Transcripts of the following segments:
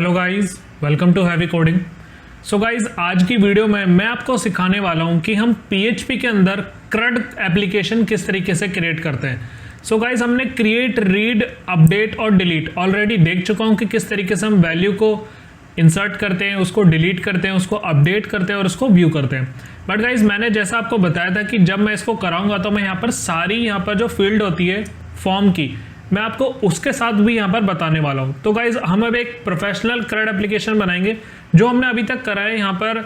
Hello guys, welcome to Heavy Coding. So guys, आज की video में मैं आपको सिखाने वाला हूं कि हम PHP के अंदर CRUD एप्लीकेशन किस तरीके से क्रिएट करते हैं। सो गाइस, हमने क्रिएट, रीड, अपडेट और डिलीट ऑलरेडी देख चुका हूं कि किस तरीके से हम वैल्यू को इंसर्ट करते हैं, उसको डिलीट करते हैं, उसको अपडेट करते हैं और उसको व्यू करते हैं। बट गाइज, मैंने जैसा आपको बताया था कि जब मैं इसको कराऊंगा तो मैं यहाँ पर सारी यहाँ पर जो फील्ड होती है फॉर्म की, मैं आपको उसके साथ भी यहाँ पर बताने वाला हूँ। तो गाइज, हम अब एक प्रोफेशनल CRUD एप्लीकेशन बनाएंगे। जो हमने अभी तक करा है यहाँ पर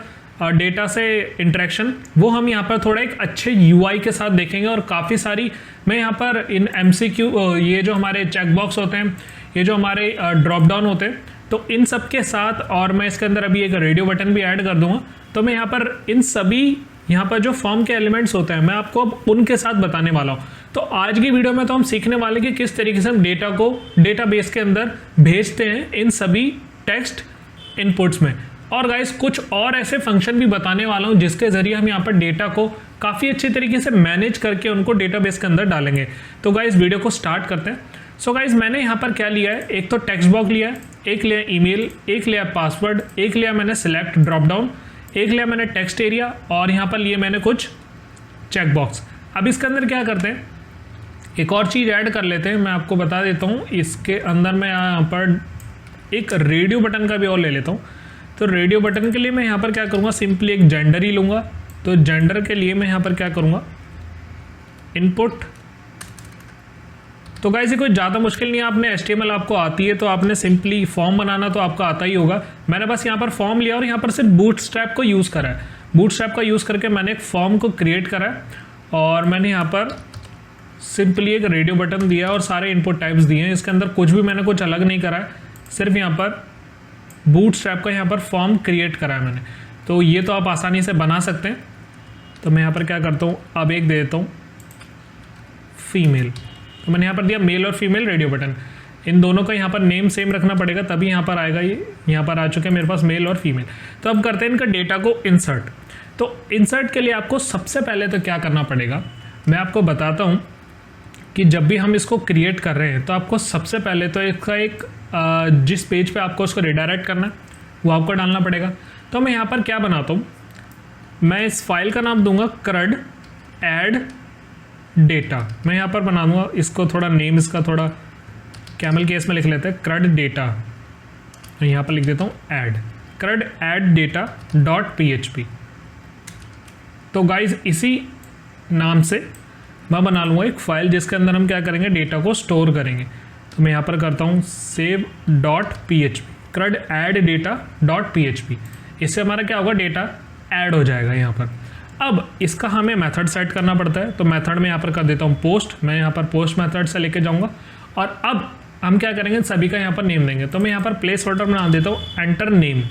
डेटा से इंटरेक्शन, वो हम यहाँ पर थोड़ा एक अच्छे UI के साथ देखेंगे। और काफ़ी सारी मैं यहाँ पर इन MCQ, ये जो हमारे चेकबॉक्स होते हैं, ये जो हमारे ड्रॉप डाउन होते हैं, तो इन सब के साथ, और मैं इसके अंदर अभी एक रेडियो बटन भी ऐड कर दूंगा। तो मैं यहाँ पर इन सभी यहाँ पर जो फॉर्म के एलिमेंट्स होते हैं, मैं आपको अब उनके साथ बताने वाला हूँ। तो आज की वीडियो में तो हम सीखने वाले कि किस तरीके से हम डेटा को डेटाबेस के अंदर भेजते हैं इन सभी टेक्स्ट इनपुट्स में। और गाइस, कुछ और ऐसे फंक्शन भी बताने वाला हूँ जिसके जरिए हम यहाँ पर डेटा को काफ़ी अच्छी तरीके से मैनेज करके उनको डेटाबेस के अंदर डालेंगे। तो गाइस, वीडियो को स्टार्ट करते हैं। सो गाइस, मैंने यहाँ पर क्या लिया है, एक तो टेक्स्ट बॉक्स लिया है, एक लिया ईमेल, एक लिया पासवर्ड, एक लिया मैंने सिलेक्ट ड्रॉप डाउन, एक लिया मैंने टेक्स्ट एरिया, और यहाँ पर लिए मैंने कुछ चेकबॉक्स। अब इसके अंदर क्या करते हैं, एक और चीज़ ऐड कर लेते हैं। मैं आपको बता देता हूँ, इसके अंदर मैं यहाँ पर एक रेडियो बटन का भी और ले लेता हूँ। तो रेडियो बटन के लिए मैं यहाँ पर क्या करूँगा, सिंपली एक जेंडर ही लूँगा। तो जेंडर के लिए मैं यहाँ पर क्या करूँगा, इनपुट। तो गाइस, ये कोई ज़्यादा मुश्किल नहीं है। आपने HTML आपको आती है तो आपने सिंपली फॉर्म बनाना तो आपको आता ही होगा। मैंने बस यहाँ पर फॉर्म लिया और यहाँ पर सिर्फ बूटस्ट्रैप को यूज़ करा है। बूटस्ट्रैप का यूज़ करके मैंने एक फॉर्म को क्रिएट करा है और मैंने यहाँ पर सिंपली एक रेडियो बटन दिया और सारे इनपुट टाइप्स दिए हैं। इसके अंदर कुछ भी मैंने कुछ अलग नहीं करा है, सिर्फ यहाँ पर बूटस्ट्रैप का यहाँ पर फॉर्म क्रिएट करा है मैंने। तो ये तो आप आसानी से बना सकते हैं। तो मैं यहाँ पर क्या करता हूँ, अब एक दे देता हूँ फीमेल। तो मैंने यहाँ पर दिया मेल और फीमेल रेडियो बटन। इन दोनों का यहाँ पर नेम सेम रखना पड़ेगा, तभी यहाँ पर आएगा। ये यहाँ पर आ चुके हैं मेरे पास मेल और फीमेल। तो अब करते हैं इनका डेटा को इंसर्ट। तो इंसर्ट के लिए आपको सबसे पहले तो क्या करना पड़ेगा, मैं आपको बताता हूँ कि जब भी हम इसको क्रिएट कर रहे हैं तो आपको सबसे पहले तो इसका एक जिस पेज पे आपको उसको रिडायरेक्ट करना है वो आपको डालना पड़ेगा। तो मैं यहाँ पर क्या बनाता हूँ, मैं इस फाइल का नाम दूंगा CRUD एड डेटा। मैं यहाँ पर बना दूंगा इसको, थोड़ा नेम इसका थोड़ा कैमल केस में लिख लेते हैं, CRUD डेटा। मैं यहाँ पर लिख देता हूँ add, CRUD add data dot PHP। तो गाइज, इसी नाम से मैं बना लूँगा एक फ़ाइल जिसके अंदर हम क्या करेंगे, डेटा को स्टोर करेंगे। तो मैं यहाँ पर करता हूँ save dot PHP, CRUD add data dot PHP। इससे हमारा क्या होगा, डेटा ऐड हो जाएगा यहाँ पर। अब इसका हमें मेथड सेट करना पड़ता है। तो मेथड में यहाँ पर कर देता हूँ पोस्ट। मैं यहाँ पर पोस्ट मेथड से लेके जाऊँगा और अब हम क्या करेंगे, सभी का यहाँ पर नेम देंगे। तो मैं यहाँ पर प्लेस होल्डर बना देता हूँ एंटर नेम,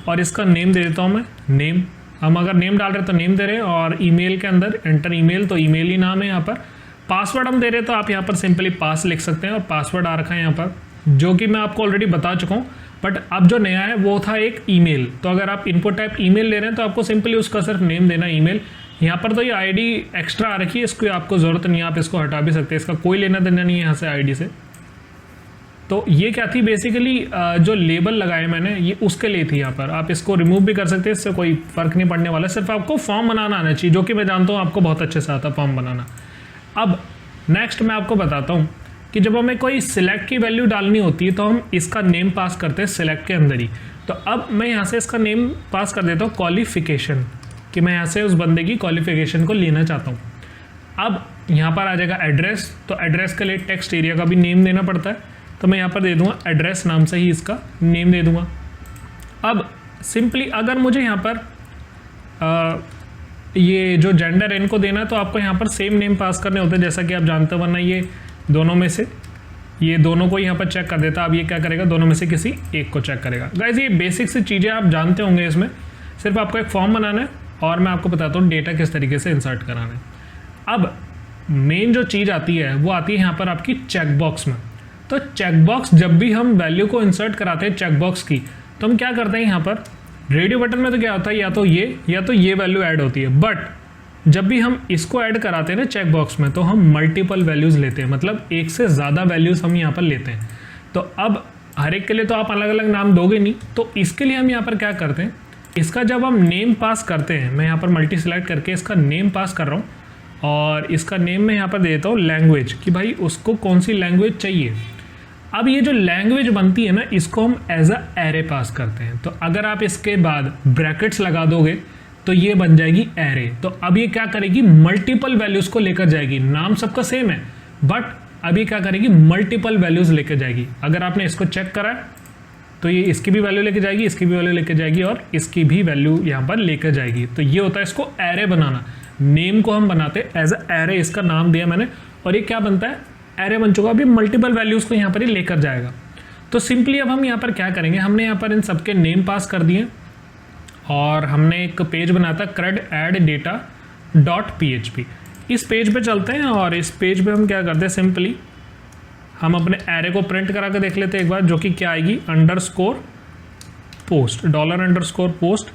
और इसका नेम दे देता हूँ मैं नेम। हम अगर नेम डाल रहे हैं तो नेम दे रहे हैं, और ईमेल के अंदर एंटर ईमेल, तो ईमेल ही नाम है यहाँ पर। पासवर्ड हम दे रहे हैं तो आप यहाँ पर सिंपली पास लिख सकते हैं, और पासवर्ड आ रखा है यहाँ पर, जो कि मैं आपको ऑलरेडी बता चुका हूँ। बट अब जो नया है वो था एक ईमेल। तो अगर आप इनपुट टाइप ईमेल ले रहे हैं तो आपको सिंपली उसका सिर्फ नेम देना ईमेल। यहाँ पर तो ये ID एक्स्ट्रा आ रखी है, इसकी आपको ज़रूरत नहीं है, आप इसको हटा भी सकते हैं, इसका कोई लेना देना नहीं है यहाँ से ID से। तो ये क्या थी, बेसिकली जो लेबल लगाए मैंने ये उसके लिए थी। यहाँ पर आप इसको रिमूव भी कर सकते हैं, इससे कोई फ़र्क नहीं पड़ने वाला। सिर्फ आपको फॉर्म बनाना आना चाहिए, जो कि मैं जानता हूँ आपको बहुत अच्छे से आता है फॉर्म बनाना। अब नेक्स्ट मैं आपको बताता हूँ कि जब हमें कोई सिलेक्ट की वैल्यू डालनी होती है तो हम इसका नेम पास करते हैं सिलेक्ट के अंदर ही। तो अब मैं यहाँ से इसका नेम पास कर देता हूँ क्वालिफिकेशन, कि मैं यहाँ से उस बंदे की क्वालिफिकेशन को लेना चाहता हूँ। अब यहाँ पर आ जाएगा एड्रेस। तो एड्रेस के लिए टेक्स्ट एरिया का भी नेम देना पड़ता है। तो मैं यहाँ पर दे दूँगा एड्रेस नाम से ही इसका नेम दे दूँगा। अब सिंपली अगर मुझे यहाँ पर ये जो जेंडर है इनको देना है तो आपको यहाँ पर सेम नेम पास करने होते हैं, जैसा कि आप जानते हो, वरना ये दोनों में से ये दोनों को यहाँ पर चेक कर देता। अब ये क्या करेगा, दोनों में से किसी एक को चेक करेगा। गाइस, ये बेसिक सी चीज़ें आप जानते होंगे। इसमें सिर्फ आपको एक फॉर्म बनाना है और मैं आपको बताता हूँ डेटा किस तरीके से इंसर्ट कराना है। अब मेन जो चीज़ आती है वो आती है यहाँ पर आपकी चेकबॉक्स में। तो चेकबॉक्स, जब भी हम वैल्यू को इंसर्ट कराते हैं चेकबॉक्स की, तो हम क्या करते हैं, यहाँ पर रेडियो बटन में तो क्या होता है, या तो ये वैल्यू ऐड होती है। बट जब भी हम इसको ऐड कराते हैं ना चेकबॉक्स में, तो हम मल्टीपल वैल्यूज़ लेते हैं, मतलब एक से ज़्यादा वैल्यूज़ हम यहाँ पर लेते हैं। तो अब हर एक के लिए तो आप अलग अलग नाम दोगे नहीं, तो इसके लिए हम यहाँ पर क्या करते हैं, इसका जब हम नेम पास करते हैं, मैं यहाँ पर मल्टी सेलेक्ट करके इसका नेम पास कर रहा हूँ और इसका नेम मैं यहाँ पर दे देता हूँ लैंग्वेज, कि भाई उसको कौन सी लैंग्वेज चाहिए। अब ये जो लैंग्वेज बनती है ना, इसको हम एज अ एरे पास करते हैं। तो अगर आप इसके बाद ब्रैकेट्स लगा दोगे तो ये बन जाएगी एरे। तो अब ये क्या करेगी, मल्टीपल वैल्यूज़ को लेकर जाएगी। नाम सबका सेम है बट अब ये क्या करेगी, मल्टीपल वैल्यूज़ लेकर जाएगी। अगर आपने इसको चेक करा तो ये इसकी भी वैल्यू लेके जाएगी, इसकी भी वैल्यू लेके जाएगी और इसकी भी वैल्यू यहाँ पर लेकर जाएगी। तो ये होता है इसको एरे बनाना। नेम को हम बनाते एज अ एरे, इसका नाम दिया मैंने और ये क्या बनता है, एरे बन चुका। अभी मल्टीपल वैल्यूज़ को यहाँ पर ही लेकर जाएगा। तो सिंपली अब हम यहाँ पर क्या करेंगे, हमने यहाँ पर इन सबके नेम पास कर दिए और हमने एक पेज बनाया था CRUD add data .php। इस पेज पे चलते हैं और इस पेज पे हम क्या करते हैं, सिंपली हम अपने एरे को प्रिंट करा के देख लेते हैं एक बार, जो कि क्या आएगी, $post, $post।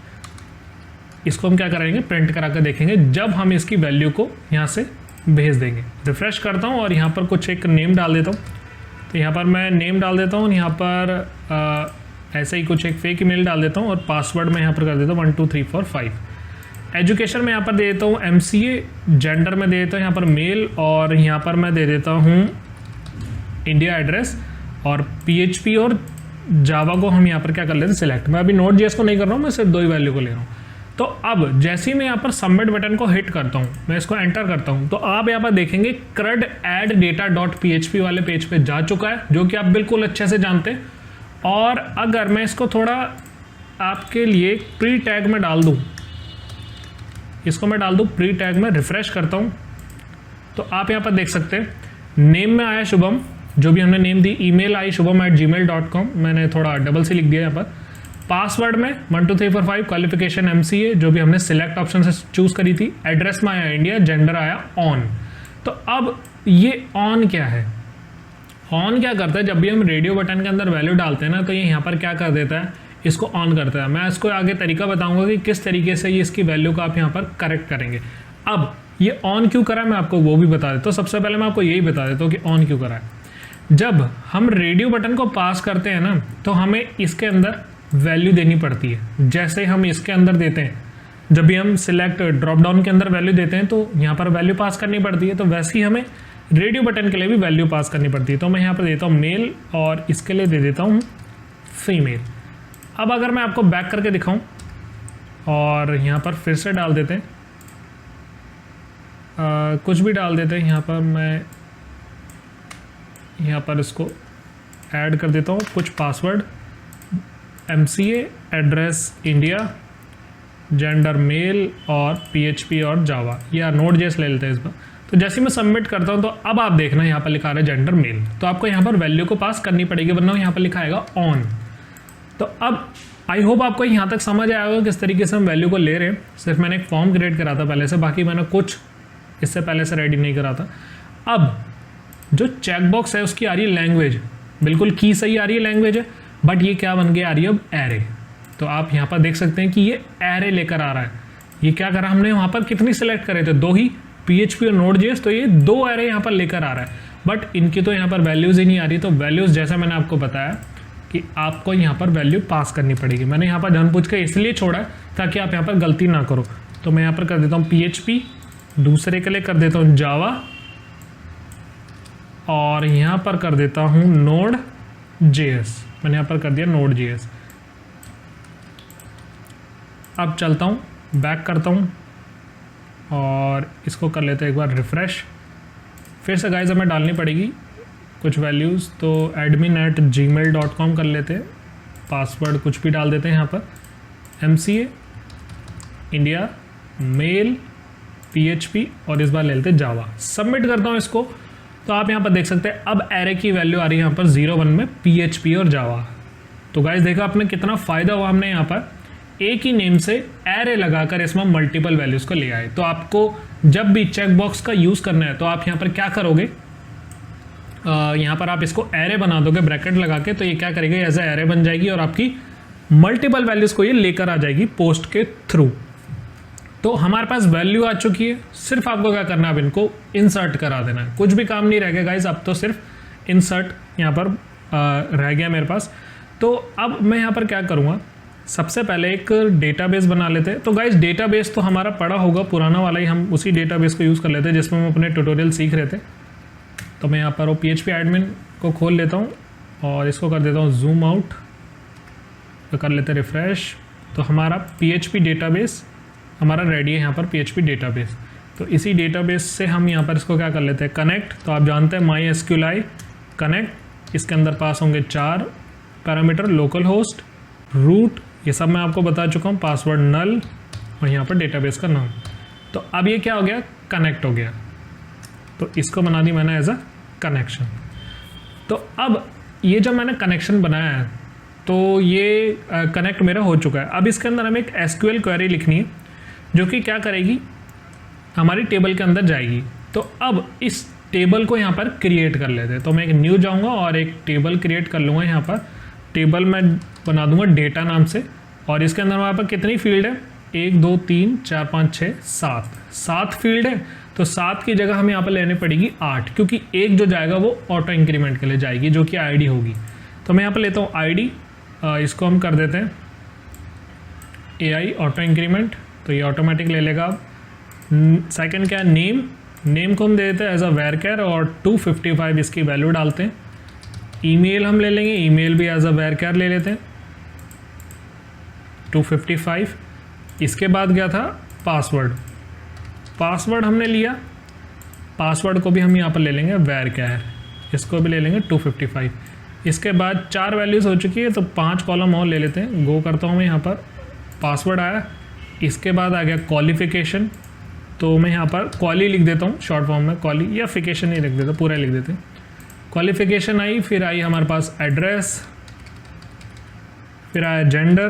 इसको हम क्या करेंगे, प्रिंट करा के देखेंगे जब हम इसकी वैल्यू को यहाँ से भेज देंगे। रिफ्रेश करता हूँ और यहाँ पर कुछ एक नेम डाल देता हूँ। तो यहाँ पर मैं नेम डाल देता हूँ, यहाँ पर ऐसे ही कुछ एक फेक ईमेल डाल देता हूँ और पासवर्ड मैं यहाँ पर कर देता हूँ 1 2 3 4 5। एजुकेशन में यहाँ पर दे देता हूँ MCA, जेंडर में दे देता हूँ यहाँ पर मेल और यहाँ पर मैं दे देता हूँ इंडिया एड्रेस और PHP और जावा को हम यहाँ पर क्या कर लेते हैं, सिलेक्ट। मैं अभी Node.js को नहीं कर रहा हूँ, मैं सिर्फ 2 ही वैल्यू को ले रहा हूँ। तो अब जैसे ही मैं यहाँ पर सबमिट बटन को हिट करता हूँ, मैं इसको एंटर करता हूँ, तो आप यहाँ पर देखेंगे CRUD add data .php वाले पेज पे जा चुका है, जो कि आप बिल्कुल अच्छे से जानते हैं। और अगर मैं इसको थोड़ा आपके लिए प्री टैग में डाल दूँ, इसको मैं डाल दूँ प्री टैग में, रिफ्रेश करता हूँ, तो आप यहाँ पर देख सकते हैं नेम में आया शुभम, जो भी हमने name the. Email I shubham@gmail.com, मैंने थोड़ा डबल सी लिख दिया यहाँ पर। पासवर्ड में 1 2 3 4 5, क्वालिफिकेशन MCA जो भी हमने सिलेक्ट ऑप्शन से चूज़ करी थी। एड्रेस में आया इंडिया, जेंडर आया ऑन। तो अब ये ऑन क्या है, ऑन क्या करता है, जब भी हम रेडियो बटन के अंदर वैल्यू डालते हैं ना, तो ये यहाँ पर क्या कर देता है, इसको ऑन करता है। मैं इसको आगे तरीका बताऊंगा कि किस तरीके से ये इसकी वैल्यू को आप यहाँ पर करेक्ट करेंगे। अब ये ऑन क्यों करा है मैं आपको वो भी बता देता हूँ। सबसे पहले मैं आपको यही बता देता हूँ कि ऑन क्यों करा है। जब हम रेडियो बटन को पास करते हैं ना, तो हमें इसके अंदर वैल्यू देनी पड़ती है। जैसे हम इसके अंदर देते हैं, जब भी हम सिलेक्ट ड्रॉप डाउन के अंदर वैल्यू देते हैं तो यहाँ पर वैल्यू पास करनी पड़ती है, तो वैसे ही हमें रेडियो बटन के लिए भी वैल्यू पास करनी पड़ती है। तो मैं यहाँ पर देता हूँ मेल और इसके लिए दे देता हूँ फीमेल। अब अगर मैं आपको बैक करके दिखाऊं और यहाँ पर फिर से डाल देते हैं, कुछ भी डाल देते हैं। यहाँ पर मैं यहाँ पर इसको ऐड कर देता हूँ कुछ password, MCA, address India, gender male और PHP और जावा, या Node.js ले लेते हैं इस बार। तो जैसे मैं सबमिट करता हूँ तो अब आप देखना यहाँ पर लिखा रहा है जेंडर मेल, तो आपको यहाँ पर वैल्यू को पास करनी पड़ेगी, वरना यहाँ पर लिखा आएगा ऑन। तो अब आई होप आपको यहाँ तक समझ आया होगा किस तरीके से हम वैल्यू को ले रहे हैं। सिर्फ मैंने एक फॉर्म क्रिएट करा था पहले से, बाकी मैंने कुछ इससे पहले से रेडी नहीं करा था। अब जो चेकबॉक्स है उसकी आ रही है लैंग्वेज, बिल्कुल की सही आ रही है लैंग्वेज है, बट ये क्या बन गया, आ रही है अब एरे। तो आप यहाँ पर देख सकते हैं कि ये एरे लेकर आ रहा है। ये क्या करा हमने, वहाँ पर कितनी सेलेक्ट करे थे, 2 ही, PHP और Node.js, तो ये 2 एरे यहाँ पर लेकर आ रहा है। बट इनकी तो यहाँ पर वैल्यूज़ ही नहीं आ रही। तो वैल्यूज़ जैसा मैंने आपको बताया कि आपको यहाँ पर वैल्यू पास करनी पड़ेगी। मैंने यहाँ पर जानबूझ के इसलिए छोड़ा है ताकि आप यहाँ पर गलती ना करो। तो मैं यहाँ पर कर देता हूँ PHP, दूसरे के लिए कर देता हूँ जावा और यहाँ पर कर देता हूँ Node.js। मैंने यहाँ पर कर दिया Node.js। अब चलता हूँ, बैक करता हूँ और इसको कर लेते हैं एक बार रिफ़्रेश। फिर से गाइस हमें डालनी पड़ेगी कुछ वैल्यूज़, तो admin@gmail.com कर लेते हैं। पासवर्ड कुछ भी डाल देते हैं यहाँ पर, MCA, इंडिया, मेल, PHP और इस बार ले लेते हैं जावा। सबमिट करता हूँ इसको, तो आप यहाँ पर देख सकते हैं अब एरे की वैल्यू आ रही है यहाँ पर 01 में PHP और जावा। तो गाइस देखा आपने कितना फ़ायदा हुआ, हमने यहाँ पर एक ही नेम से एरे लगाकर इसमें मल्टीपल वैल्यूज़ को ले आए। तो आपको जब भी चेकबॉक्स का यूज़ करना है तो आप यहाँ पर क्या करोगे, यहाँ पर आप इसको एरे बना दोगे ब्रैकेट लगा के, तो ये क्या करेगी, एज ए एरे बन जाएगी और आपकी मल्टीपल वैल्यूज़ को ये लेकर आ जाएगी पोस्ट के थ्रू। तो हमारे पास वैल्यू आ चुकी है, सिर्फ आपको क्या करना है, अब इनको इंसर्ट करा देना है। कुछ भी काम नहीं रहेगा गाइस, अब तो सिर्फ इंसर्ट यहाँ पर रह गया मेरे पास। तो अब मैं यहाँ पर क्या करूँगा, सबसे पहले एक डेटाबेस बना लेते हैं। तो गाइस डेटाबेस तो हमारा पड़ा होगा पुराना वाला ही, हम उसी डेटाबेस को यूज़ कर लेते हैं जिसमें हम अपने ट्यूटोरियल सीख रहे थे। तो मैं यहाँ पर वो PHP एडमिन को खोल लेता हूँ और इसको कर देता हूँ जूम आउट, तो कर लेते हैं रिफ़्रेश। तो हमारा PHP डेटाबेस हमारा रेडी है यहाँ पर, PHP डेटाबेस। तो इसी डेटाबेस से हम यहाँ पर इसको क्या कर लेते हैं, कनेक्ट। तो आप जानते हैं MySQL कनेक्ट, इसके अंदर पास होंगे 4 पैरामीटर, लोकल होस्ट, रूट, ये सब मैं आपको बता चुका हूँ, पासवर्ड नल और यहाँ पर डेटाबेस का नाम। तो अब ये क्या हो गया, कनेक्ट हो गया। तो इसको बना दी मैंने एज अ कनेक्शन। तो अब ये जब मैंने कनेक्शन बनाया है तो ये कनेक्ट मेरा हो चुका है। अब इसके अंदर हमें एक SQL क्वेरी लिखनी है जो कि क्या करेगी, हमारी टेबल के अंदर जाएगी। तो अब इस टेबल को यहाँ पर क्रिएट कर लेते हैं। तो मैं एक न्यू जाऊँगा और एक टेबल क्रिएट कर लूँगा। यहाँ पर टेबल मैं बना दूँगा डेटा नाम से, और इसके अंदर हमारे पास कितनी फील्ड है, 1 2 3 4 5 6 7 फील्ड है। तो 7 की जगह हमें यहाँ पर लेने पड़ेगी 8, क्योंकि एक जो जाएगा वो ऑटो इंक्रीमेंट के लिए जाएगी जो कि ID होगी। तो मैं यहाँ पर लेता हूँ ID, इसको हम कर देते हैं AI ऑटो इंक्रीमेंट, तो ये ऑटोमेटिक ले लेगा। अब सेकंड क्या है, नेम को हम दे देते हैं एज अ वेरकैर और 255 इसकी वैल्यू डालते हैं। ईमेल हम ले लेंगे, ईमेल भी एज अ वेरकैर ले लेते हैं 255। इसके बाद क्या था, पासवर्ड हमने लिया, पासवर्ड को भी हम यहाँ पर ले लेंगे वेरकैर, इसको भी ले लेंगे 255। इसके बाद 4 वैल्यूज़ हो चुकी है, तो 5 कॉलम और ले लेते हैं। गो करता हूँ मैं, यहाँ पर पासवर्ड आया। इसके बाद आ गया क्वालिफिकेशन, तो मैं यहाँ पर क्वाली लिख देता हूँ शॉर्ट फॉर्म में, क्वाली या फिकेशन ही लिख देता, पूरा लिख देते हैं। क्वालिफिकेशन आई, फिर आई हमारे पास एड्रेस, फिर आया जेंडर,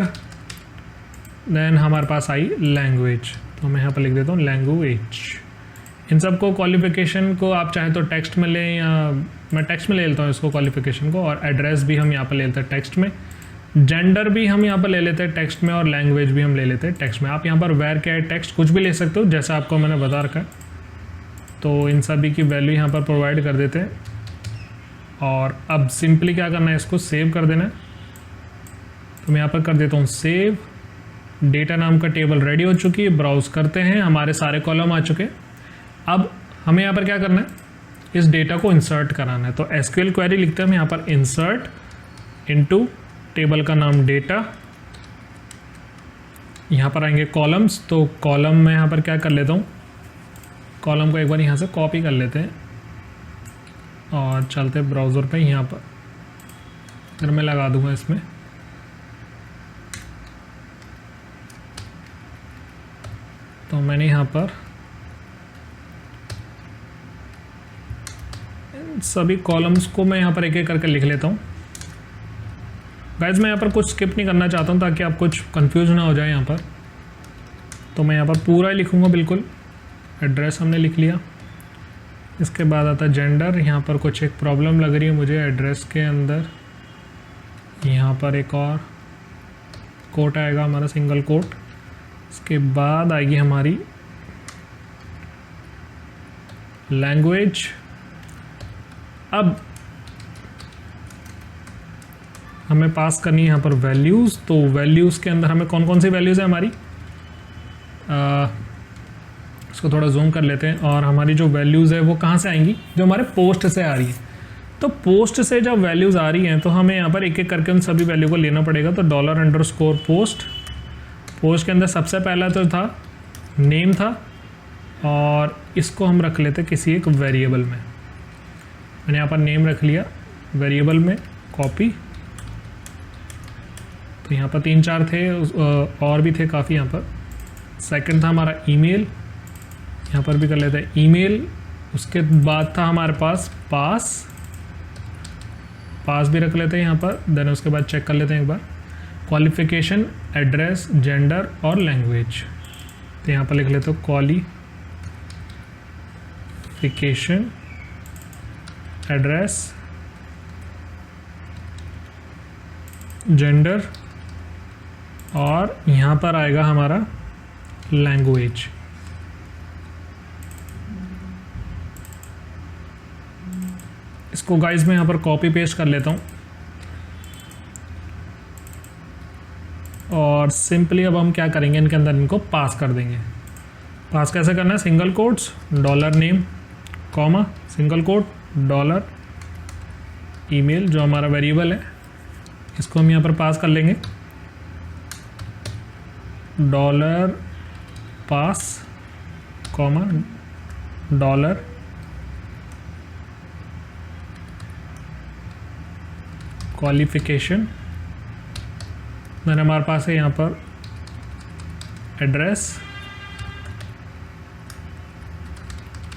देन हमारे पास आई लैंग्वेज। तो मैं यहाँ पर लिख देता हूँ लैंग्वेज। इन सब को क्वालिफिकेशन को आप चाहे तो टेक्स्ट में लें, या मैं टेक्स्ट में ले लेता हूँ इसको क्वालिफिकेशन को, और एड्रेस भी हम यहाँ पर ले लेते हैं टेक्स्ट में, जेंडर भी हम यहाँ पर ले लेते हैं टेक्स्ट में, और लैंग्वेज भी हम ले लेते हैं टेक्स्ट में। आप यहाँ पर वेर क्या टेक्स्ट कुछ भी ले सकते हो जैसा आपको मैंने बता रखा है। तो इन सभी की वैल्यू यहाँ पर प्रोवाइड कर देते हैं, और अब सिंपली क्या करना है, इसको सेव कर देना है। तो मैं यहाँ पर कर देता हूँ सेव। डेटा नाम का टेबल रेडी हो चुकी है, ब्राउज करते हैं, हमारे सारे कॉलम आ चुके हैं। अब हमें यहाँ पर क्या करना है, इस डेटा को इंसर्ट कराना है। तो SQL क्वेरी लिखते हैं हम यहाँ पर, इंसर्ट इनटू टेबल का नाम डेटा, यहाँ पर आएंगे कॉलम्स। तो कॉलम में यहाँ पर क्या कर लेता हूँ, कॉलम को एक बार यहाँ से कॉपी कर लेते हैं और चलते ब्राउज़र पे, यहाँ पर फिर मैं लगा दूँगा इसमें। तो मैंने यहाँ पर सभी कॉलम्स को मैं यहाँ पर एक एक करके लिख लेता हूँ। गाइस मैं यहाँ पर कुछ स्किप नहीं करना चाहता हूँ ताकि आप कुछ कंफ्यूज ना हो जाए यहाँ पर। तो मैं यहाँ पर पूरा ही लिखूँगा बिल्कुल। एड्रेस हमने लिख लिया, इसके बाद आता है जेंडर। यहाँ पर कुछ एक प्रॉब्लम लग रही है मुझे एड्रेस के अंदर, यहाँ पर एक और कोट आएगा हमारा, सिंगल कोट। इसके बाद आएगी हमारी लैंग्वेज। अब हमें पास करनी है यहाँ पर वैल्यूज़। तो वैल्यूज़ के अंदर हमें कौन कौन सी वैल्यूज़ है हमारी, इसको थोड़ा जूम कर लेते हैं। और हमारी जो वैल्यूज़ है वो कहाँ से आएंगी, जो हमारे पोस्ट से आ रही है। तो पोस्ट से जब वैल्यूज़ आ रही हैं तो हमें यहाँ पर एक एक करके उन सभी वैल्यू को लेना पड़ेगा। तो $_पोस्ट, पोस्ट के अंदर सबसे पहला तो था नेम था, और इसको हम रख लेते किसी एक वेरिएबल में। मैंने यहाँ पर नेम रख लिया, वेरिएबल में कॉपी। तो यहाँ पर 3-4 थे, और भी थे काफ़ी यहाँ पर। सेकंड था हमारा ईमेल, यहाँ पर भी कर लेते हैं ईमेल। उसके बाद था हमारे पास पास भी रख लेते हैं यहाँ पर। देन उसके बाद चेक कर लेते हैं एक बार, क्वालिफिकेशन, एड्रेस, जेंडर और लैंग्वेज। तो यहाँ पर लिख लेते हो क्वालिफिकेशन, एड्रेस, जेंडर, और यहाँ पर आएगा हमारा लैंग्वेज। इसको गाइस मैं यहाँ पर कॉपी पेस्ट कर लेता हूँ। और सिंपली अब हम क्या करेंगे, इनके अंदर इनको पास कर देंगे। पास कैसे करना है, single quotes dollar name comma single quote dollar email, जो हमारा वेरिएबल है इसको हम यहाँ पर पास कर लेंगे, डॉलर पास कॉमा डॉलर क्वालिफिकेशन, मैंने हमारे पास है यहाँ पर एड्रेस,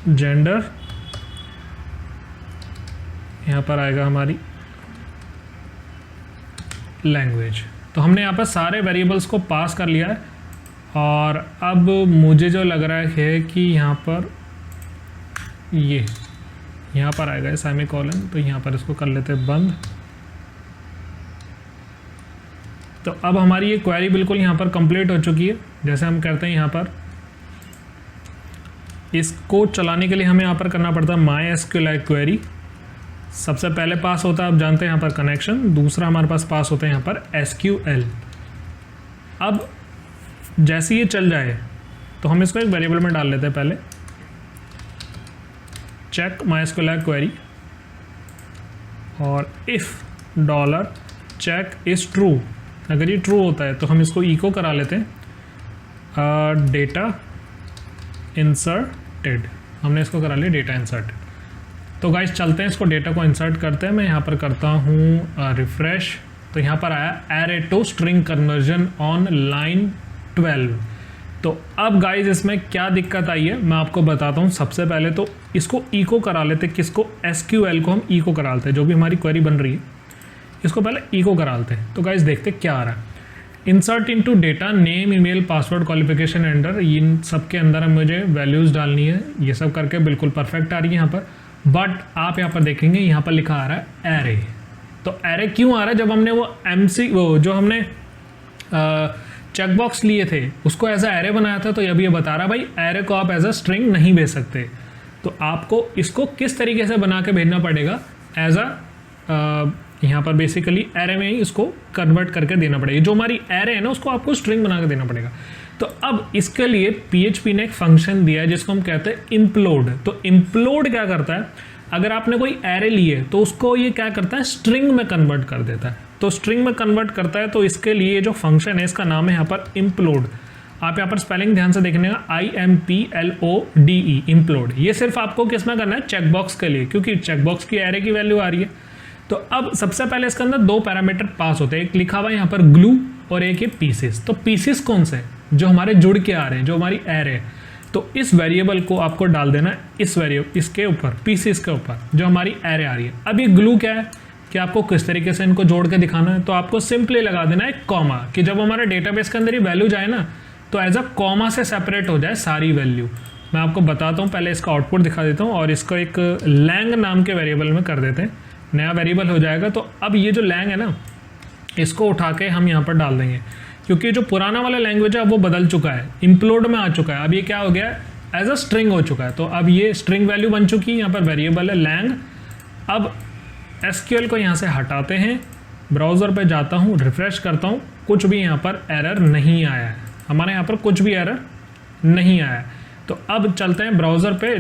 जेंडर, यहाँ पर आएगा हमारी लैंग्वेज। तो हमने यहाँ पर सारे वेरिएबल्स को पास कर लिया है। और अब मुझे जो लग रहा है कि यहाँ पर ये यहाँ पर आएगा सेमीकोलन, तो यहाँ पर इसको कर लेते हैं बंद। तो अब हमारी ये क्वेरी बिल्कुल यहाँ पर कंप्लीट हो चुकी है। जैसे हम करते हैं यहाँ पर इसको चलाने के लिए हमें यहाँ पर करना पड़ता है MySQL क्वेरी। सबसे पहले पास होता है, आप जानते हैं यहाँ पर कनेक्शन, दूसरा हमारे पास पास होता है यहाँ पर SQL। अब जैसे ये चल जाए तो हम इसको एक वेरिएबल में डाल लेते हैं पहले, चेक MySQL क्वेरी, और if dollar check is true, अगर ये ट्रू होता है तो हम इसको इको करा लेते हैं डेटा इंसर्टेड, हमने इसको करा लिया डेटा इंसर्टेड। तो गाइस चलते हैं, इसको डेटा को इंसर्ट करते हैं। मैं यहाँ पर करता हूँ रिफ्रेश, तो यहाँ पर आया array to string conversion on line 12। तो अब गाइस इसमें क्या दिक्कत आई है मैं आपको बताता हूँ। सबसे पहले तो इसको इको करा लेते, किसको, SQL को हम इको करा लेते हैं, जो भी हमारी क्वेरी बन रही है इसको पहले इको करा लेते हैं। तो गाइस देखते क्या आ रहा है, insert into data name email password qualification enter, इन सब के अंदर मुझे वैल्यूज़ डालनी है। ये सब करके बिल्कुल परफेक्ट आ रही है यहाँ पर, बट आप यहाँ पर देखेंगे यहाँ पर लिखा आ रहा है एरे। तो एरे क्यों आ रहा है, जब हमने वो जो हमने चेकबॉक्स लिए थे उसको एज अ एरे बनाया था, तो अभी ये बता रहा है भाई एरे को आप एज अ स्ट्रिंग नहीं भेज सकते। तो आपको इसको किस तरीके से बना के भेजना पड़ेगा, एज अ यहाँ पर बेसिकली एरे में ही इसको कन्वर्ट करके देना पड़ेगा। जो हमारी एरे है ना उसको आपको स्ट्रिंग बना के देना पड़ेगा। तो अब इसके लिए PHP ने एक फंक्शन दिया है जिसको हम कहते हैं इम्प्लोड। तो इम्प्लोड क्या करता है, अगर आपने कोई एरे ली है तो उसको ये क्या करता है, स्ट्रिंग में कन्वर्ट कर देता है। तो स्ट्रिंग में कन्वर्ट करता है, तो इसके लिए जो फंक्शन है इसका नाम है यहाँ पर इम्प्लोड। आप यहाँ पर स्पेलिंग ध्यान से देखने का, IMPLODE इम्प्लोड। ये सिर्फ आपको किस में करना है, चेकबॉक्स के लिए, क्योंकि चेकबॉक्स की एरे की वैल्यू आ रही है। तो अब सबसे पहले इसके अंदर दो पैरामीटर पास होते हैं, एक लिखा हुआ है यहाँ पर ग्लू और एक है पीसेस। तो पीसेस कौन से, जो हमारे जुड़ के आ रहे हैं, जो हमारी एरे है। तो इस वेरिएबल को आपको डाल देना है इस वेरिएबल इसके ऊपर, पीसेस के ऊपर, जो हमारी एरे आ रही है। अब ये ग्लू क्या है कि आपको किस तरीके से इनको जोड़ के दिखाना है। तो आपको सिंपली लगा देना है कॉमा, कि जब हमारे डेटाबेस के अंदर ये वैल्यू जाए ना तो एज अ कॉमा से सेपरेट हो जाए सारी वैल्यू। मैं आपको बताता हूँ, पहले इसका आउटपुट दिखा देता हूँ और इसको एक लैंग नाम के वेरिएबल में कर देते हैं, नया वेरिएबल हो जाएगा। तो अब ये जो लैंग है ना इसको उठा के हम यहाँ पर डाल देंगे, क्योंकि जो पुराना वाला लैंग्वेज है वो बदल चुका है, इम्प्लोड में आ चुका है। अब ये क्या हो गया है, एज अ स्ट्रिंग हो चुका है। तो अब ये स्ट्रिंग वैल्यू बन चुकी है, यहाँ पर वेरिएबल है लैंग। अब SQL को यहाँ से हटाते हैं, ब्राउज़र पे जाता हूँ, रिफ्रेश करता हूँ, कुछ भी यहाँ पर एरर नहीं आया है, हमारे यहाँ पर कुछ भी एरर नहीं आया है। तो अब चलते हैं ब्राउज़र पे,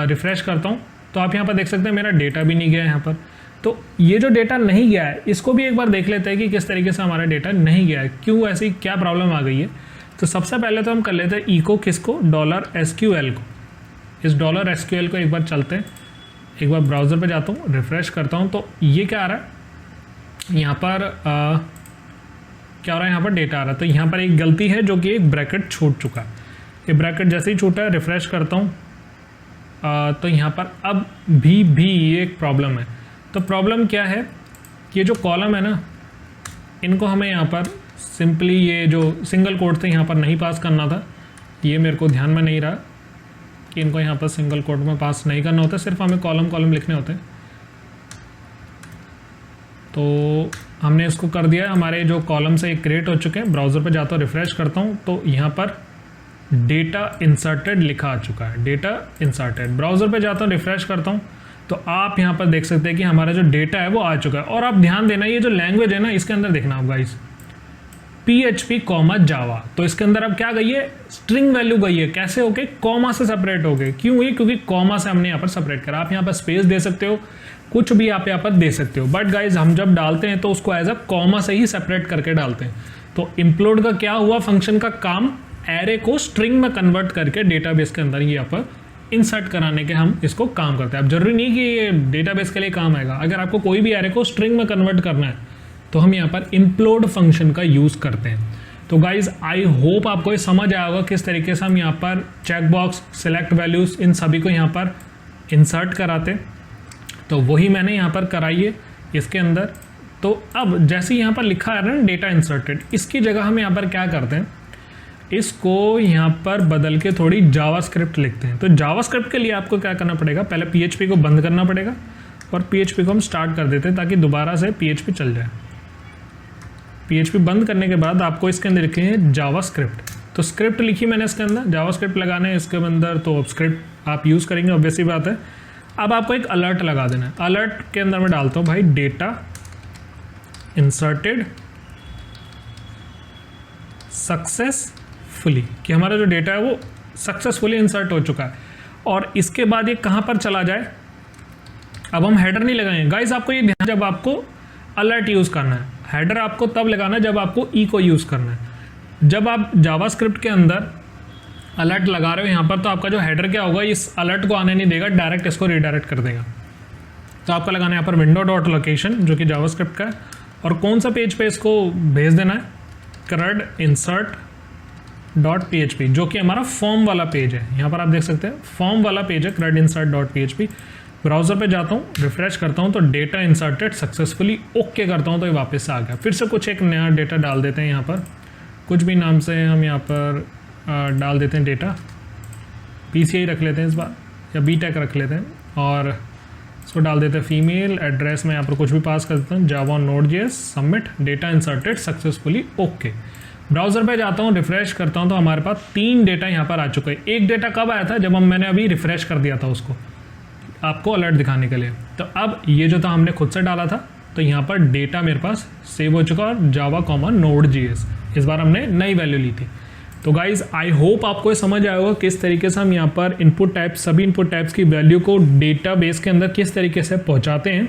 रिफ्रेश करता हूँ, तो आप यहाँ पर देख सकते हैं मेरा डेटा भी नहीं गया है यहाँ पर। तो ये जो डेटा नहीं गया है इसको भी एक बार देख लेते हैं कि किस तरीके से हमारा डेटा नहीं गया है, क्यों ऐसी क्या प्रॉब्लम आ गई है। तो सबसे पहले तो हम कर लेते हैं इको किसको, $SQL को। इस $SQL को एक बार चलते हैं, एक बार ब्राउज़र पे जाता हूँ, रिफ्रेश करता हूँ, तो ये क्या आ रहा है यहाँ पर, क्या हो रहा है यहाँ पर डेटा आ रहा है। तो यहाँ पर एक गलती है जो कि एक ब्रैकेट छूट चुका है। ये ब्रैकेट जैसे ही छूटा है, रिफ्रेश करता हूँ, तो यहाँ पर अब भी ये एक प्रॉब्लम है। तो प्रॉब्लम क्या है, ये जो कॉलम है ना इनको हमें यहाँ पर सिंपली ये जो सिंगल कोट थे यहाँ पर नहीं पास करना था। ये मेरे को ध्यान में नहीं रहा कि इनको यहाँ पर सिंगल कोट में पास नहीं करना होता, सिर्फ हमें कॉलम लिखने होते हैं। तो हमने इसको कर दिया है, हमारे जो कॉलम से क्रिएट हो चुके हैं। ब्राउज़र पे जाता हूँ, रिफ्रेश करता हूँ, तो यहाँ पर डेटा इंसर्टेड लिखा आ चुका है, डेटा इंसर्टेड। ब्राउज़र पे जाता हूँ, रिफ्रेश करता हूँ, तो आप यहाँ पर देख सकते हैं कि हमारा जो डेटा है वो आ चुका है। और आप ध्यान देना, ये जो लैंग्वेज है ना इसके अंदर देखना आप गाइस, PHP कॉमा जावा। तो इसके अंदर अब क्या गई है, स्ट्रिंग वैल्यू गई है। कैसे हो गई, कॉमा से सेपरेट हो गए। क्यों हुई, क्योंकि कॉमा से हमने यहाँ पर सेपरेट करा। आप यहाँ पर स्पेस दे सकते हो, कुछ भी आप यहाँ पर दे सकते हो, बट गाइज हम जब डालते हैं तो उसको एज अ कॉमा से ही सेपरेट करके डालते हैं। तो इम्प्लोड का क्या हुआ, फंक्शन का काम एरे को स्ट्रिंग में कन्वर्ट करके डेटाबेस के अंदर यहाँ पर इंसर्ट कराने के हम इसको काम करते हैं। अब जरूरी नहीं कि ये डेटाबेस के लिए काम आएगा। अगर आपको कोई भी एरे को स्ट्रिंग में कन्वर्ट करना है तो हम यहाँ पर इम्प्लोड फंक्शन का यूज़ करते हैं। तो गाइज आई होप आपको ये समझ आया होगा किस तरीके से हम यहाँ पर चेक बॉक्स, सिलेक्ट वैल्यूज, इन सभी को यहाँ पर इंसर्ट कराते। तो वही मैंने यहाँ पर कराई है इसके अंदर। तो अब जैसे यहाँ पर लिखा है ना डेटा इंसर्टेड, इसकी जगह हम यहाँ पर क्या करते हैं, इसको यहाँ पर बदल के थोड़ी जावास्क्रिप्ट लिखते हैं। तो जावास्क्रिप्ट के लिए आपको क्या करना पड़ेगा, पहले PHP को बंद करना पड़ेगा और PHP को हम स्टार्ट कर देते हैं ताकि दोबारा से PHP चल जाए। PHP बंद करने के बाद आपको इसके अंदर लिखे हैं जावास्क्रिप्ट। तो स्क्रिप्ट लिखी मैंने इसके अंदर, जावास्क्रिप्ट लगाना है इसके अंदर, तो स्क्रिप्ट आप यूज़ करेंगे, ऑब्वियस सी बात है। अब आपको एक अलर्ट लगा देना है। अलर्ट के अंदर मैं डालता हूँ भाई डेटा इंसर्टेड सक्सेसफुली, कि हमारा जो डेटा है वो सक्सेसफुली इंसर्ट हो चुका है। और इसके बाद ये कहाँ पर चला जाए, अब हम हेडर नहीं लगाएंगे गाइस। आपको ये ध्यान, जब आपको अलर्ट यूज़ करना है, हेडर आपको तब लगाना है जब आपको ई को यूज़ करना है। जब आप जावास्क्रिप्ट के अंदर अलर्ट लगा रहे हो यहाँ पर, तो आपका जो हेडर क्या होगा, इस अलर्ट को आने नहीं देगा, डायरेक्ट इसको रिडायरेक्ट कर देगा। तो आपका लगाना है यहाँ पर विंडो डॉट लोकेशन, जो कि जावास्क्रिप्ट का है, और कौन सा पेज पे इसको भेज देना है, CRUD insert डॉट PHP, जो कि हमारा फॉर्म वाला पेज है। यहाँ पर आप देख सकते हैं फॉर्म वाला पेज है, CRUD insert dot PHP। Browser पे जाता हूँ, रिफ्रेश करता हूँ तो डेटा इंसर्टेड सक्सेसफुली, ओके करता हूँ तो ये वापस से आ गया। फिर से कुछ एक नया डेटा डाल देते हैं यहाँ पर, कुछ भी नाम से हम यहाँ पर डाल देते हैं डेटा, PCI रख लेते हैं इस बार, या BTech रख लेते हैं, और इसको डाल देते हैं फीमेल। एड्रेस में यहाँ पर कुछ भी पास कर देता हूँ, जावा Node.js, submit, data inserted successfully, okay. Browser पे जाता हूँ, रिफ्रेश करता हूँ तो हमारे पास 3 डेटा यहाँ पर आ चुके हैं। एक डेटा कब आया था, जब मैंने अभी रिफ्रेश कर दिया था उसको, आपको अलर्ट दिखाने के लिए। तो अब ये जो था हमने खुद से डाला था, तो यहाँ पर डेटा मेरे पास सेव हो चुका, और जावा Node.js इस बार हमने नई वैल्यू ली थी। तो गाइज आई होप आपको ये समझ आया होगा किस तरीके से हम यहाँ पर इनपुट टाइप, सभी इनपुट टाइप्स की वैल्यू को डेटाबेस के अंदर किस तरीके से पहुँचाते हैं।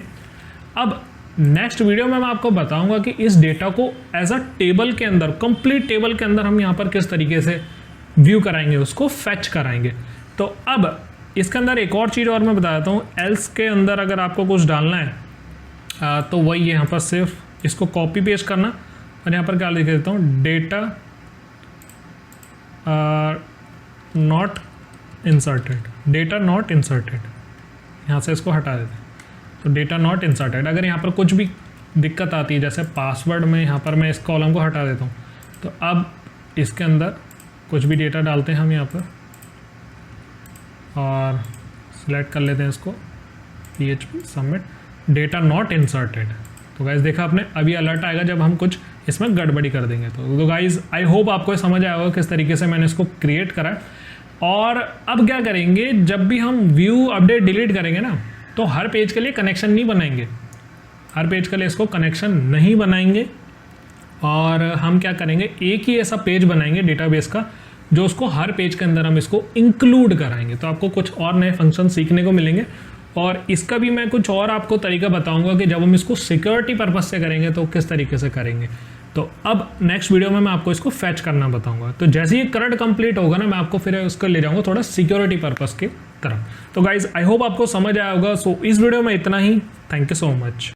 अब नेक्स्ट वीडियो में मैं आपको बताऊंगा कि इस डेटा को एज अ टेबल के अंदर, कंप्लीट टेबल के अंदर हम यहाँ पर किस तरीके से व्यू कराएंगे, उसको फैच कराएंगे। तो अब इसके अंदर एक और चीज़ और मैं बता देता हूँ, एल्स के अंदर अगर आपको कुछ डालना है तो वही यहाँ पर सिर्फ इसको कॉपी पेस्ट करना, और यहाँ पर क्या लिख देता हूँ, data not inserted, data not inserted, यहाँ से इसको हटा देते हैं। तो डेटा नॉट इंसर्टेड, अगर यहाँ पर कुछ भी दिक्कत आती है, जैसे पासवर्ड में, यहाँ पर मैं इस कॉलम को हटा देता हूँ, तो अब इसके अंदर कुछ भी डेटा डालते हैं हम यहाँ पर, और सिलेक्ट कर लेते हैं इसको, PHP submit, data not inserted. तो गाइज देखा आपने, अभी अलर्ट आएगा जब हम कुछ इसमें गड़बड़ी कर देंगे। तो गाइज आई होप आपको समझ आया होगा किस तरीके से मैंने इसको क्रिएट करा। और अब क्या करेंगे, जब भी हम व्यू अपडेट डिलीट करेंगे ना, तो हर पेज के लिए कनेक्शन नहीं बनाएंगे, हर पेज के लिए इसको कनेक्शन नहीं बनाएंगे, और हम क्या करेंगे, एक ही ऐसा पेज बनाएंगे डेटाबेस का, जो उसको हर पेज के अंदर हम इसको इंक्लूड कराएंगे। तो आपको कुछ और नए फंक्शन सीखने को मिलेंगे, और इसका भी मैं कुछ और आपको तरीका बताऊंगा कि जब हम इसको सिक्योरिटी पर्पस से करेंगे तो किस तरीके से करेंगे। तो अब नेक्स्ट वीडियो में मैं आपको इसको फैच करना बताऊंगा। तो जैसे ही CRUD कंप्लीट होगा ना, मैं आपको फिर उसको ले जाऊंगा थोड़ा सिक्योरिटी पर्पस के तरफ। तो गाइज आई होप आपको समझ आया होगा। सो इस वीडियो में इतना ही, थैंक यू सो मच।